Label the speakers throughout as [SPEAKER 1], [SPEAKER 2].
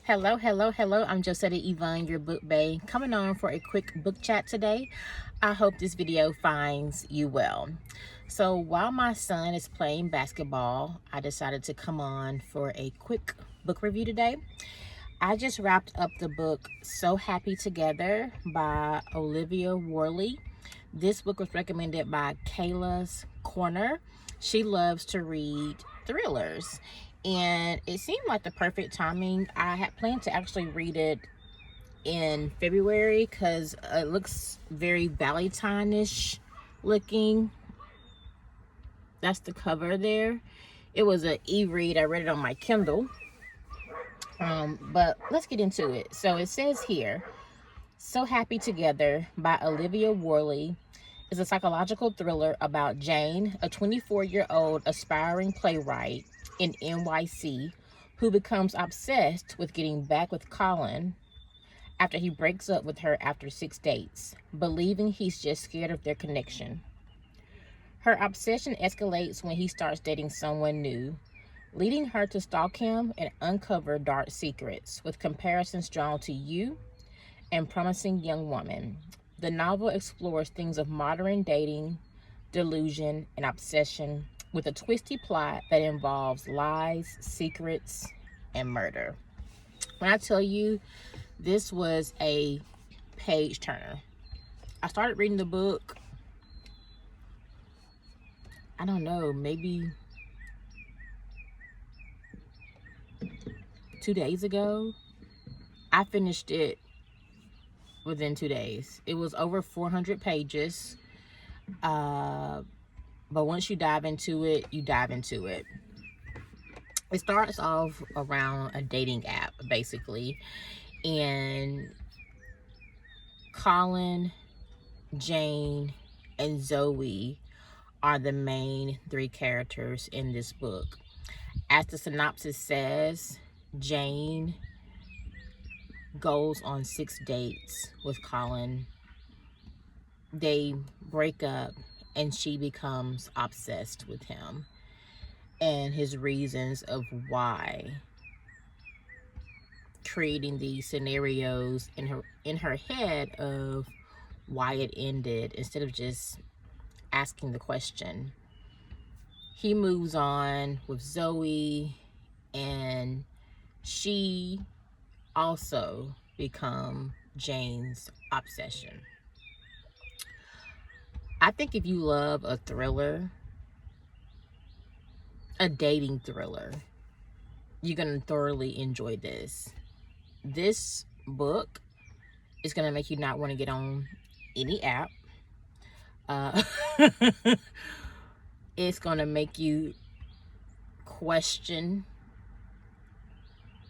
[SPEAKER 1] Hello, hello, hello. I'm Josetta Yvonne, your book bae, coming on for a quick book chat today. I hope this video finds you well. So while my son is playing basketball, I decided to come on for a quick book review today. I just wrapped up the book So Happy Together by Olivia Worley. This book was recommended by Kayla's Corner. She loves to read thrillers, and it seemed like the perfect timing. I had planned to actually read it in February because it looks very Valentine-ish looking. That's the cover there. It was an e-read. I read it on my Kindle. But let's get into it. So it says here, So Happy Together by Olivia Worley is a psychological thriller about Jane, a 24-year-old aspiring playwright in NYC who becomes obsessed with getting back with Colin after he breaks up with her after 6 dates, believing he's just scared of their connection. Her obsession escalates when he starts dating someone new, leading her to stalk him and uncover dark secrets, with comparisons drawn to You and Promising Young Woman. The novel explores themes of modern dating, delusion, and obsession with a twisty plot that involves lies, secrets, and murder. When I tell you, this was a page turner. I started reading the book, I don't know, maybe 2 days ago. I finished it within 2 days. It was over 400 pages. But once you dive into it, you dive into it. It starts off around a dating app, basically. And Colin, Jane, and Zoe are the main 3 characters in this book. As the synopsis says, Jane goes on 6 dates with Colin. They break up and she becomes obsessed with him and his reasons of why, creating these scenarios in her head of why it ended instead of just asking the question. He moves on with Zoe, and she also become Jane's obsession. I think if you love a thriller, a dating thriller, you're going to thoroughly enjoy this. This book is going to make you not want to get on any app. It's going to make you question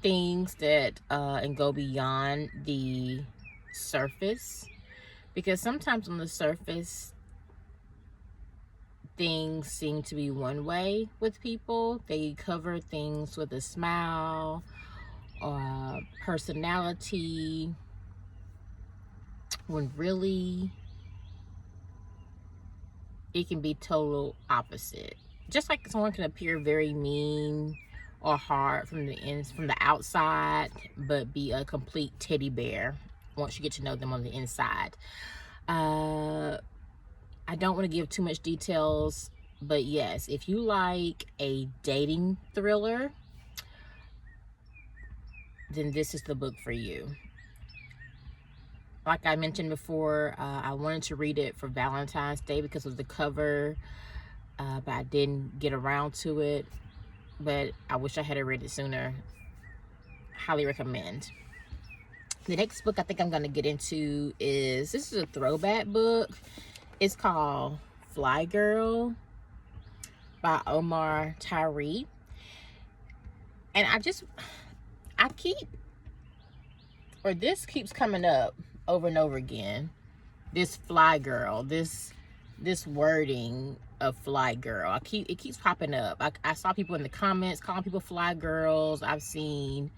[SPEAKER 1] things that and go beyond the surface, because sometimes on the surface things seem to be one way with people. They cover things with a smile or personality, when really it can be total opposite. Just like someone can appear very mean or hard from the outside, but be a complete teddy bear once you get to know them on the inside. I don't want to give too much details, but yes, if you like a dating thriller, then this is the book for you. Like I mentioned before, I wanted to read it for Valentine's Day because of the cover, but I didn't get around to it. But I wish I had read it sooner. Highly recommend. The next book I think I'm going to get into this is a throwback book. It's called Fly Girl by Omar Tyree. And this keeps coming up over and over again. This Fly Girl, this wording of Fly Girl. It keeps popping up. I saw people in the comments calling people Fly Girls. I've seen,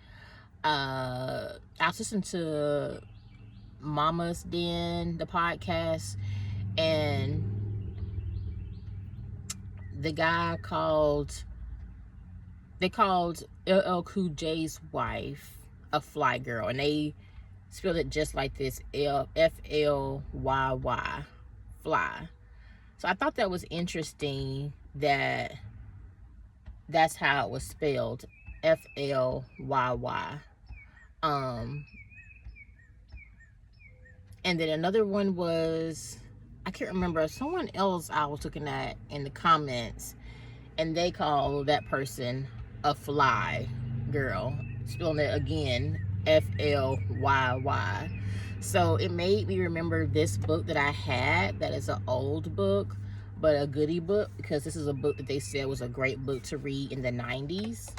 [SPEAKER 1] I was listening to Mama's Den, the podcast, and the guy called LL Cool J's wife a fly girl, and they spelled it just like this, Flyy, fly. So I thought that was interesting that that's how it was spelled, Flyy. And then another one was, I can't remember, someone else I was looking at in the comments, and they call that person a fly girl, spelling it again, Flyy. So it made me remember this book that I had, that is an old book, but a goodie book, because this is a book that they said was a great book to read in the 90s.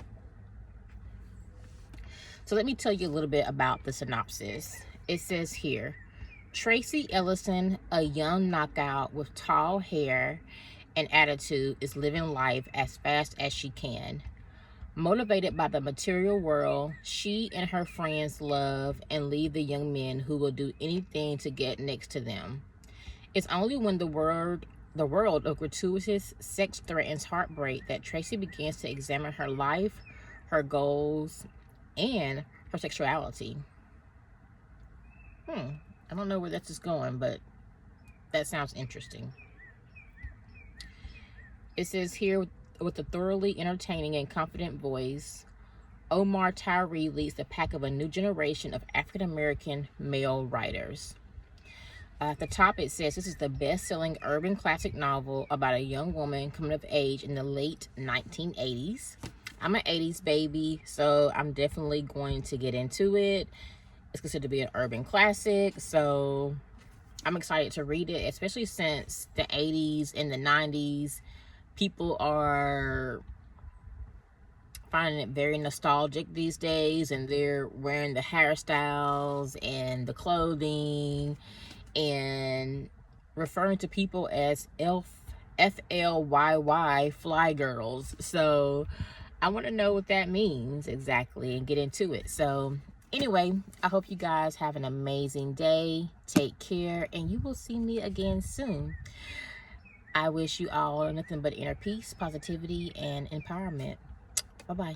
[SPEAKER 1] So let me tell you a little bit about the synopsis. It says here, Tracy Ellison, a young knockout with tall hair and attitude, is living life as fast as she can. Motivated by the material world, she and her friends love and leave the young men who will do anything to get next to them. It's only when the world of gratuitous sex threatens heartbreak that Tracy begins to examine her life, her goals, and her sexuality. I don't know where that's just going, but that sounds interesting. It says here, with a thoroughly entertaining and confident voice, Omar Tyree leads the pack of a new generation of African-American male writers. At the top it says this is the best-selling urban classic novel about a young woman coming of age in the late 1980s. I'm an 80s baby, so I'm definitely going to get into it. It's considered to be an urban classic, so I'm excited to read it, especially since the 80s and the 90s, people are finding it very nostalgic these days, and they're wearing the hairstyles and the clothing and referring to people as Flyy, fly girls. So I want to know what that means exactly and get into it. So anyway, I hope you guys have an amazing day. Take care, and you will see me again soon. I wish you all nothing but inner peace, positivity, and empowerment. Bye-bye.